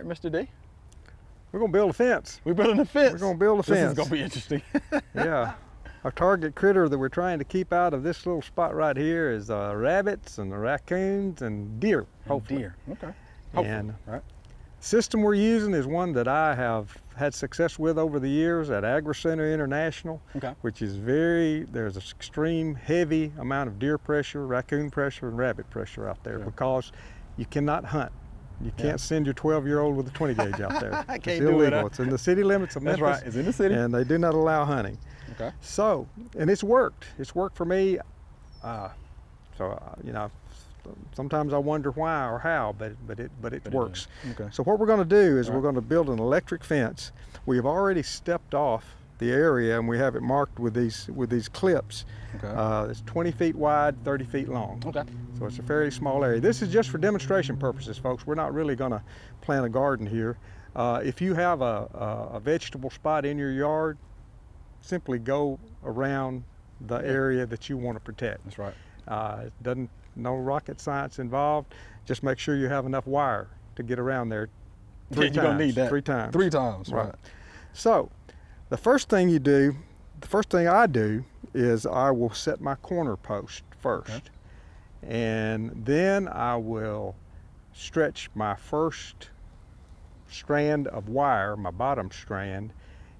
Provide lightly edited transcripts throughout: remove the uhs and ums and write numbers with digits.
right, Mr. D. We're gonna build a fence. We're building a fence. We're gonna build a fence. This is gonna be interesting. Yeah. Our target critter that we're trying to keep out of this little spot right here is rabbits and the raccoons and deer, hopefully. Deer, okay. Hopefully. And right. system we're using is one that I have had success with over the years at Agri Center International, which is there's an extreme heavy amount of deer pressure, raccoon pressure, and rabbit pressure out there because you cannot hunt. You can't send your 12-year-old with a 20 gauge out there. I it's can't illegal. do it, huh? It's in the city limits of Memphis. That's right, it's in the city. And they do not allow hunting. Okay. So, and it's worked. It's worked for me. You know, sometimes I wonder why or how, but it works. Okay. So what we're going to do is we're going to build an electric fence. We have already stepped off the area and we have it marked with these clips. Okay. It's 20 feet wide, 30 feet long. Okay. So it's a fairly small area. This is just for demonstration purposes, folks. We're not really going to plant a garden here. If you have a vegetable spot in your yard, simply go around the area that you want to protect. That's right. No rocket science involved. Just make sure you have enough wire to get around there three times. You're gonna need that. 3 times. 3 times, right. So, the first thing I do is I will set my corner post first. Okay. And then I will stretch my first strand of wire, my bottom strand,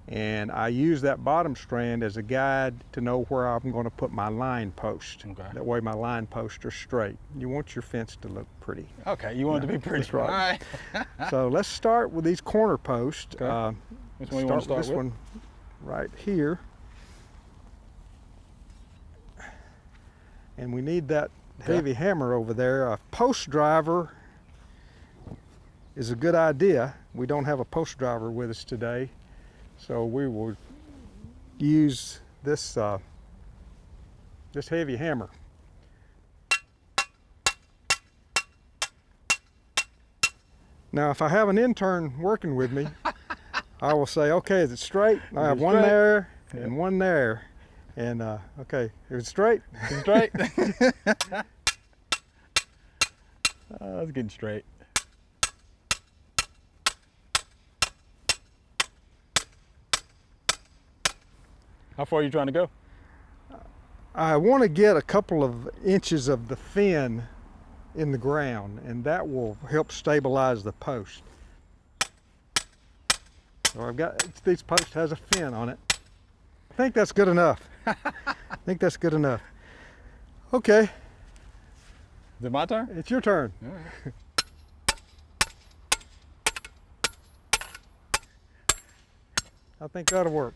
and I use that bottom strand as a guide to know where I'm going to put my line post. Okay. That way my line posts are straight. You want your fence to look pretty. Okay, you want it to be pretty. That's right. All right. So let's start with these corner posts. Okay. Which one you want to start with? This one right here. And we need that heavy hammer over there. A post driver is a good idea. We don't have a post driver with us today, so we will use this this heavy hammer. Now, if I have an intern working with me, I will say, okay, is it straight? I have one there and one there. And okay, is it straight? It's straight. It's getting straight. How far are you trying to go? I want to get a couple of inches of the fin in the ground, and that will help stabilize the post. So I've got, this post has a fin on it. I think that's good enough. I think that's good enough. Okay. Is it my turn? It's your turn. All right. I think that'll work.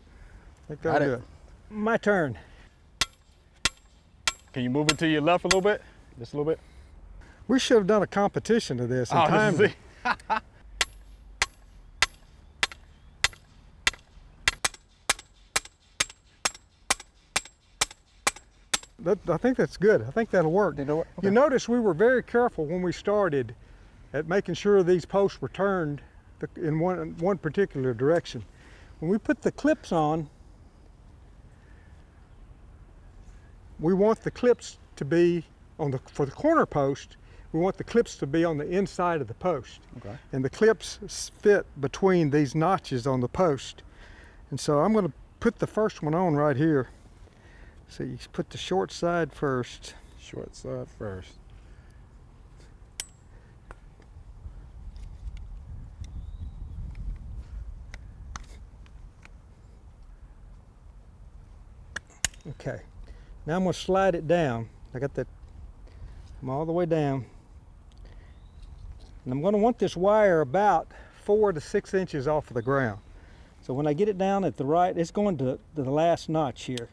I think that'll do it. My turn. Can you move it to your left a little bit? Just a little bit? We should have done a competition of this. And I think that's good. I think that'll work. Okay. You notice we were very careful when we started at making sure these posts were turned in one particular direction. When we put the clips on, we want the clips to be for the corner post, we want the clips to be on the inside of the post. Okay. And the clips fit between these notches on the post. And so I'm going to put the first one on right here. So you put the short side first. Short side first. Okay. Now I'm going to slide it down. I'm all the way down. And I'm going to want this wire about 4 to 6 inches off of the ground. So when I get it down at the right, it's going to the last notch here.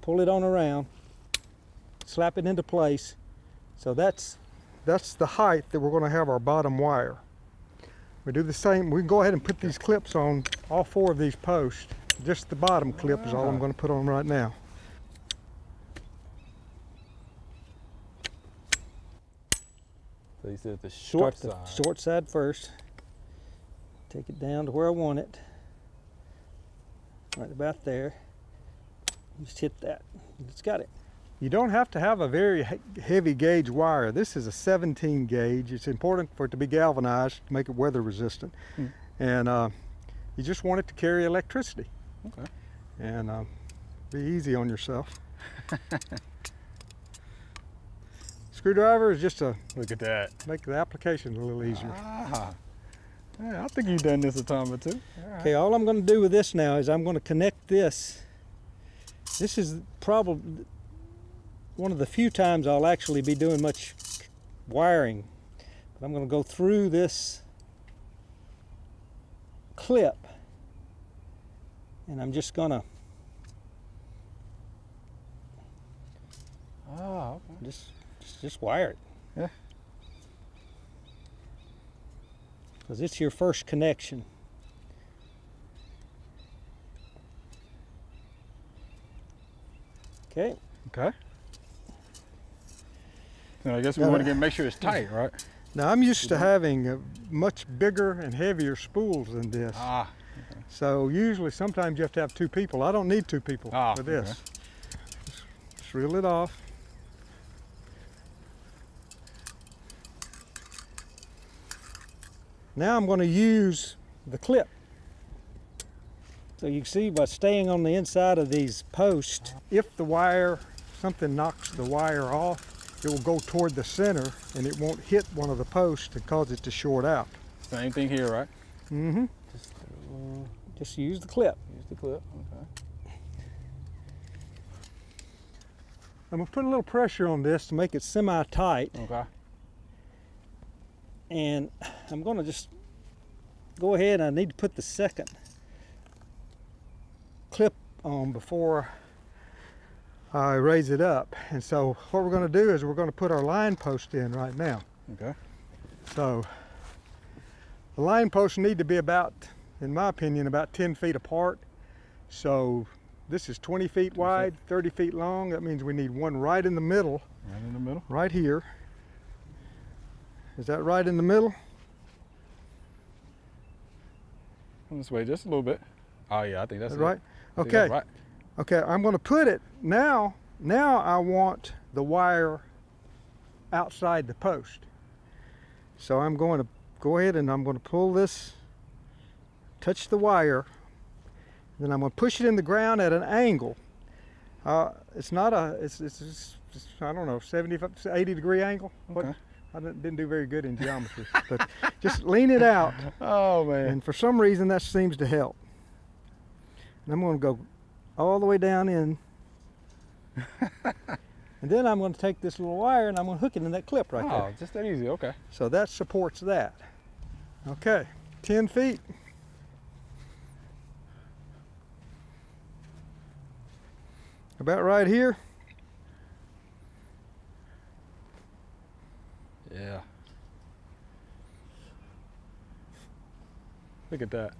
Pull it on around, slap it into place. So that's the height that we're going to have our bottom wire. We do the same. We can go ahead and put these clips on all 4 of these posts. Just the bottom clip is all I'm going to put on right now. So you said the short side. Start the short side first. Take it down to where I want it. Right about there. Just hit that. It's got it. You don't have to have a very heavy gauge wire. This is a 17 gauge. It's important for it to be galvanized to make it weather resistant. And you just want it to carry electricity. Okay. And be easy on yourself. Screwdriver is just a Look at that. make the application a little easier. Ah. Yeah, I think you've done this a time or two. Okay, all I'm going to do with this now is I'm going to connect this. This is probably one of the few times I'll actually be doing much wiring. But I'm going to go through this clip, and I'm just going to okay. just wire it. Yeah. Because it's your first connection. Okay. Okay. So I guess we want to make sure it's tight, right? Now I'm used to having much bigger and heavier spools than this. Ah. Okay. So usually, sometimes you have to have two people. I don't need two people for this. Okay. Just reel it off. Now I'm going to use the clip. So you can see by staying on the inside of these posts, if the wire, something knocks the wire off, it will go toward the center and it won't hit one of the posts and cause it to short out. Same thing here, right? Mm-hmm. Just use the clip. Use the clip. Okay. I'm going to put a little pressure on this to make it semi-tight. Okay. And I'm going to just go ahead. I need to put the second clip on before I raise it up. And so what we're going to do is we're going to put our line post in right now. Okay. So the line posts need to be about, in my opinion, about 10 feet apart. So this is 20 feet wide, 30 feet long. That means we need one right in the middle. Right in the middle? Right here. Is that right in the middle? This way just a little bit. Oh yeah, I think that's right. It. Okay. Right. Okay, I'm going to put it now. Now I want the wire outside the post. So I'm going to go ahead and I'm going to pull this, touch the wire, then I'm going to push it in the ground at an angle. It's not a, it's I don't know, 70, 80 degree angle. Okay. I didn't do very good in geometry, but just lean it out. Oh man. And for some reason that seems to help. And I'm going to go all the way down in. And then I'm going to take this little wire and I'm going to hook it in that clip right there. Oh, just that easy, okay. So that supports that. Okay, 10 feet. About right here. Yeah. Look at that.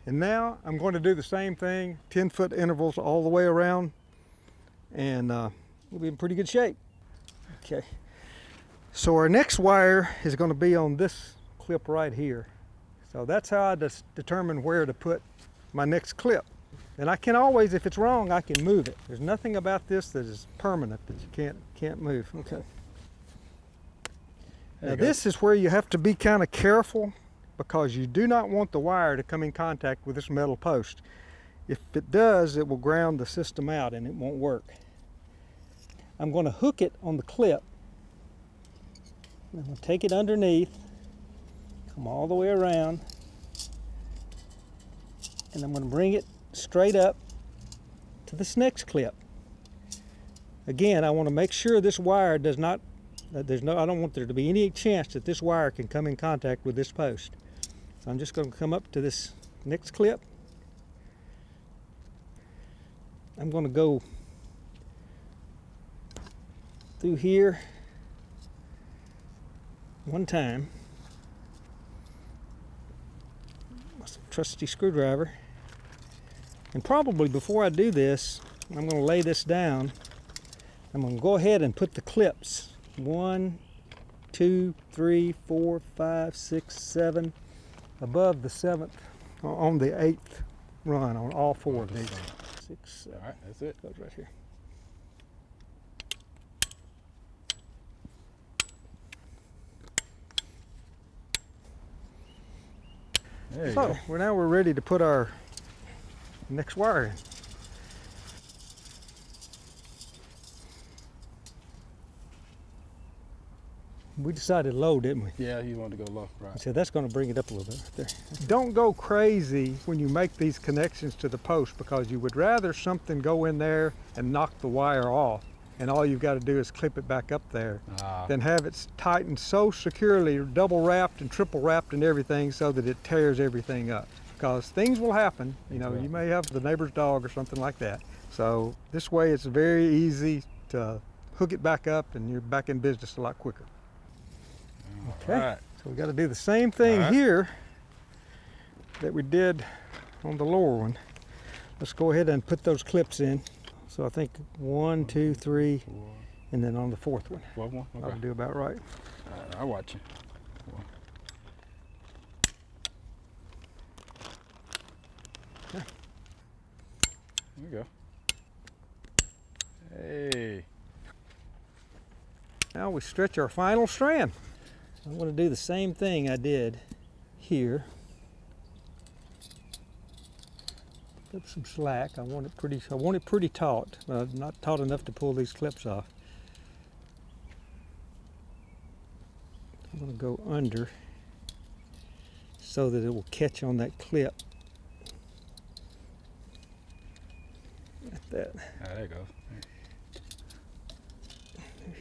And now I'm going to do the same thing, 10-foot intervals all the way around, and we'll be in pretty good shape. Okay. So our next wire is going to be on this clip right here. So that's how I determine where to put my next clip. And I can always, if it's wrong, I can move it. There's nothing about this that is permanent that you can't move. Okay. Now this is where you have to be kind of careful, because you do not want the wire to come in contact with this metal post. If it does, it will ground the system out and it won't work. I'm going to hook it on the clip. I'm going to take it underneath, come all the way around, and I'm going to bring it straight up to this next clip. Again, I want to make sure this wire does not, I don't want there to be any chance that this wire can come in contact with this post. So I'm just going to come up to this next clip. I'm going to go through here one time. My trusty screwdriver. And probably before I do this, I'm going to lay this down. I'm going to go ahead and put the clips. 1, 2, 3, 4, 5, 6, 7. Above the 7th, on the 8th run on all 4 of these. 6, 7. All right, that's it. Goes right here. There you So, go. well, now we're ready to put our next wire in. We decided low, didn't we? Yeah, you want to go low, right? So that's going to bring it up a little bit right there. Don't go crazy when you make these connections to the post, because you would rather something go in there and knock the wire off, and all you've got to do is clip it back up there, than have it tightened so securely, double wrapped and triple wrapped and everything, so that it tears everything up. Because things will happen. You know, you may have the neighbor's dog or something like that. So this way it's very easy to hook it back up, and you're back in business a lot quicker. Okay, Right. so we got to do the same thing here that we did on the lower one. Let's go ahead and put those clips in. So I think 1, 2, 3, and then on the fourth one. Fourth one? Okay. I'll do about right. All right, I'll watch you. Okay. There you go. Hey. Now we stretch our final strand. I'm going to do the same thing I did here. Pick up some slack. I want it pretty taut, but not taut enough to pull these clips off. I'm going to go under so that it will catch on that clip. Like that. Ah, there you go.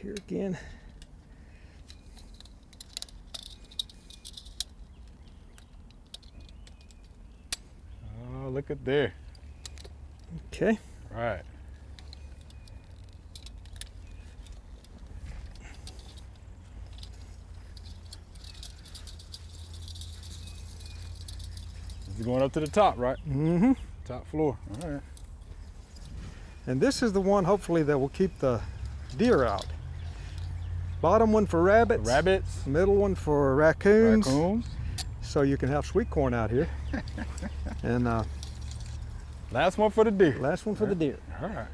Here again. Oh, look at there. Okay. Right. This is going up to the top, right? Mm-hmm. Top floor. All right. And this is the one, hopefully, that will keep the deer out. Bottom one for rabbits. Rabbits. Middle one for raccoons. Raccoons. So you can have sweet corn out here. And Last one for the deer. last one for the deer. All right.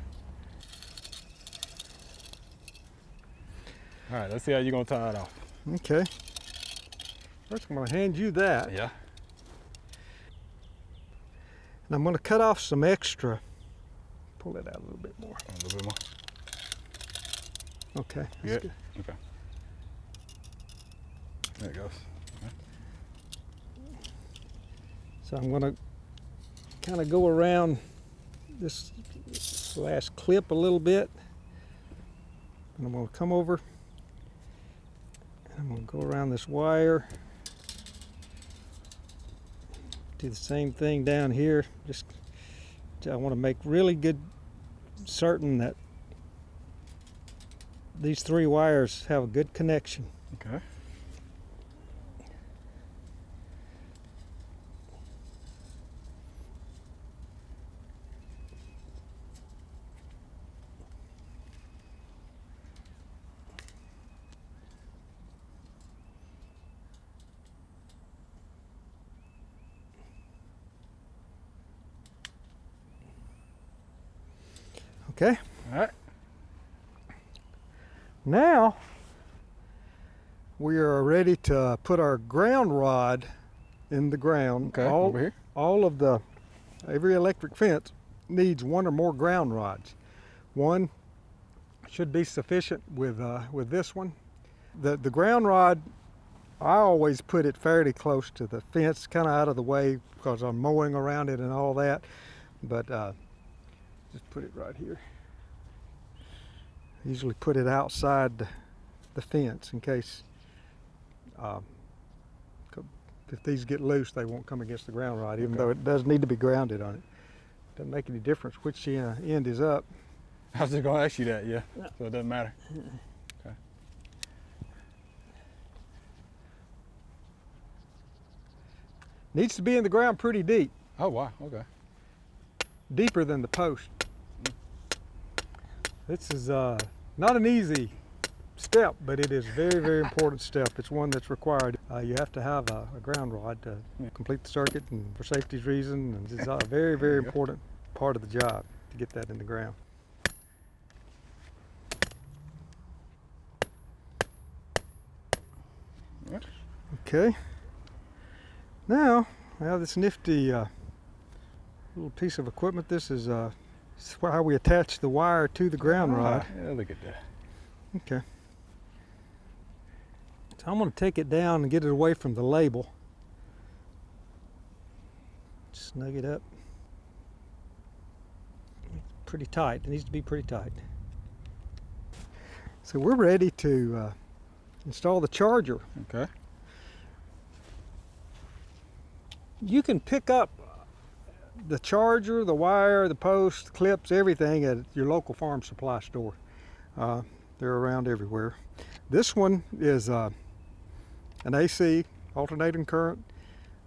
All right, let's see how you're going to tie it off. Okay. First, I'm going to hand you that. Yeah. And I'm going to cut off some extra. Pull it out a little bit more. A little bit more. Okay. Yeah. That's good. Okay. There it goes. So I'm going to kind of go around this last clip a little bit. And I'm going to come over. And I'm going to go around this wire. Do the same thing down here. Just I want to make really good certain that these 3 wires have a good connection. Okay. Okay. All right. Now we are ready to put our ground rod in the ground. Okay, over here. Every electric fence needs 1 or more ground rods. 1 should be sufficient with this one. The ground rod, I always put it fairly close to the fence, kind of out of the way because I'm mowing around it and all that. But just put it right here. Usually put it outside the fence in case if these get loose, they won't come against the ground rod, even though it does need to be grounded on it. Doesn't make any difference which end is up. I was just going to ask you that, yeah. So it doesn't matter. Okay. Needs to be in the ground pretty deep, Oh, wow. Okay. deeper than the post. This is not an easy step, but it is a very, very important step. It's one that's required. You have to have a ground rod to complete the circuit, and for safety's reason, and it's a very, very important part of the job to get that in the ground. Okay. Now Well, this nifty little piece of equipment, this is how we attach the wire to the ground rod. Yeah, look at that. Okay. So I'm going to take it down and get it away from the label. Snug it up. Pretty tight. It needs to be pretty tight. So we're ready to install the charger. Okay. You can pick up the charger, the wire, the post, clips, everything at your local farm supply store. They're around everywhere. This one is an AC, alternating current,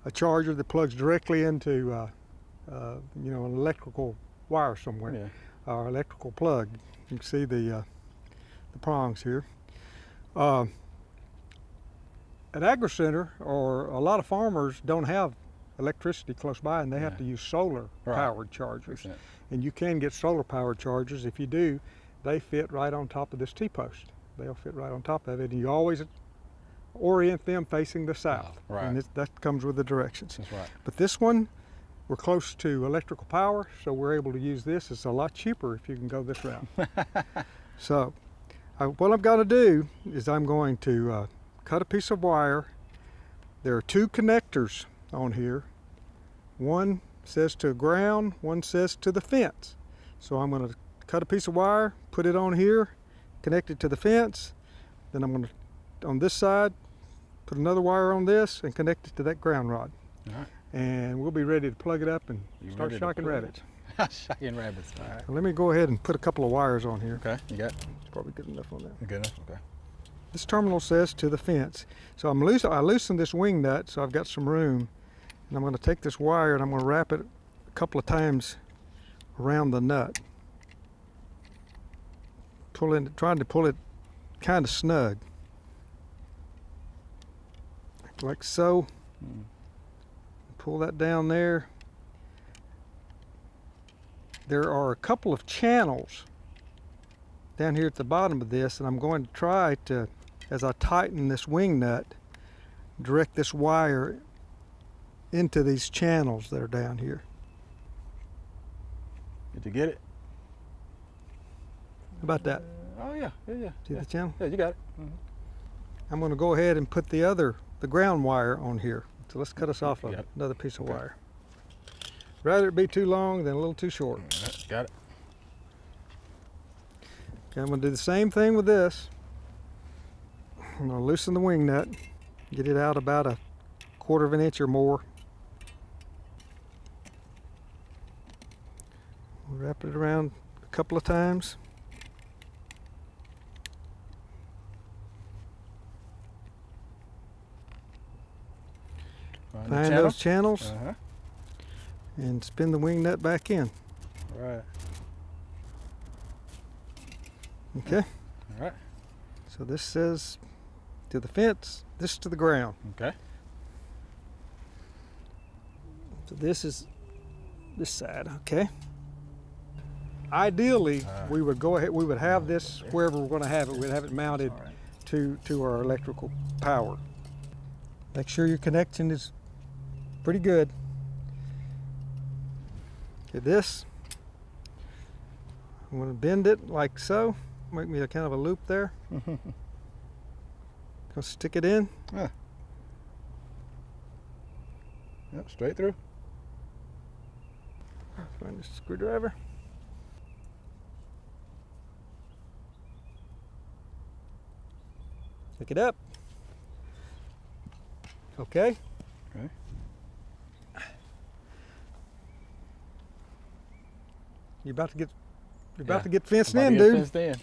a charger that plugs directly into you know, an electrical wire somewhere, Yeah. or electrical plug. You can see the prongs here. At Agri-Center, or a lot of farmers don't have electricity close by, and they have to use solar powered chargers. And you can get solar powered chargers. If you do, they fit right on top of this T-post. They'll fit right on top of it, and you always orient them facing the south. Right. And that comes with the directions. That's right. But this one, we're close to electrical power, so we're able to use this. It's a lot cheaper if you can go this route. So what I'm going to do is I'm going to cut a piece of wire. There are two connectors on here. One says to ground, one says to the fence. So I'm going to cut a piece of wire, put it on here, connect it to the fence. Then I'm going to, on this side, put another wire on this and connect it to that ground rod. All right. And we'll be ready to plug it up and start shocking rabbits. Shocking rabbits. All right. So let me go ahead and put a couple of wires on here. Okay, you got it? It's probably good enough on that. Good enough? Okay. This terminal says to the fence. So I loosened this wing nut, so I've got some room. And I'm going to take this wire and I'm going to wrap it a couple of times around the nut. Trying to pull it kind of snug. Like so. Pull that down there. There are a couple of channels down here at the bottom of this, and I'm going to try to, as I tighten this wing nut, direct this wire into these channels that are down here. Did you get it? How about that? Oh yeah, yeah. See the channel? Yeah, you got it. I'm going to go ahead and put the ground wire on here. So let's cut us off another piece of wire. Rather it be too long than a little too short. Right, got it. Okay, I'm going to do the same thing with this. I'm going to loosen the wing nut, get it out about 1/4 of an inch or more. Wrap it around a couple of times. Find those channels and spin the wing nut back in. Right. Okay. All right. So this says to the fence, this to the ground. Okay. So this is this side, okay. Ideally, we would go ahead, we would have this wherever we're going to have it. We'd have it mounted to our electrical power. Make sure your connection is pretty good. Okay, this, I'm going to bend it like so. Make me a kind of a loop there. Go stick it in. Yeah. Yep, straight through. Find the screwdriver. Pick it up. Okay. Okay. You're about to get fenced in, dude. Fenced in.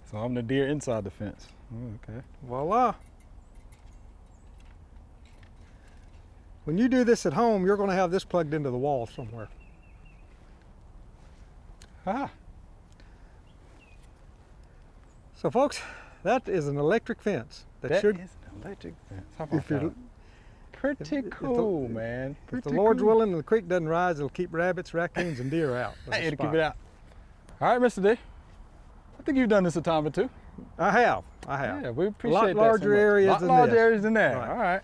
So I'm the deer inside the fence. Oh, okay. Voila. When you do this at home, you're going to have this plugged into the wall somewhere. Ah. So folks, that is an electric fence. That is an electric fence. How about that? Pretty cool, man. If the Lord's willing and the creek doesn't rise, it'll keep rabbits, raccoons, and deer out. Hey, it'll keep it out. All right, Mr. D. I think you've done this a time or two. I have. Yeah, we A appreciate lot that. larger areas lot than larger this. areas than that. Right. All right.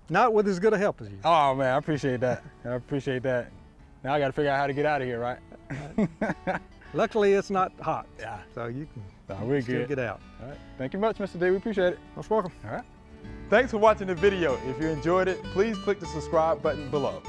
Not with as good a help as you. Oh man, I appreciate that. I appreciate that. Now I got to figure out how to get out of here, right? Luckily, it's not hot. Yeah. So you can We're still good. get out. All right. Thank you much, Mr. D. We appreciate it. Most welcome. All right. Thanks for watching the video. If you enjoyed it, please click the subscribe button below.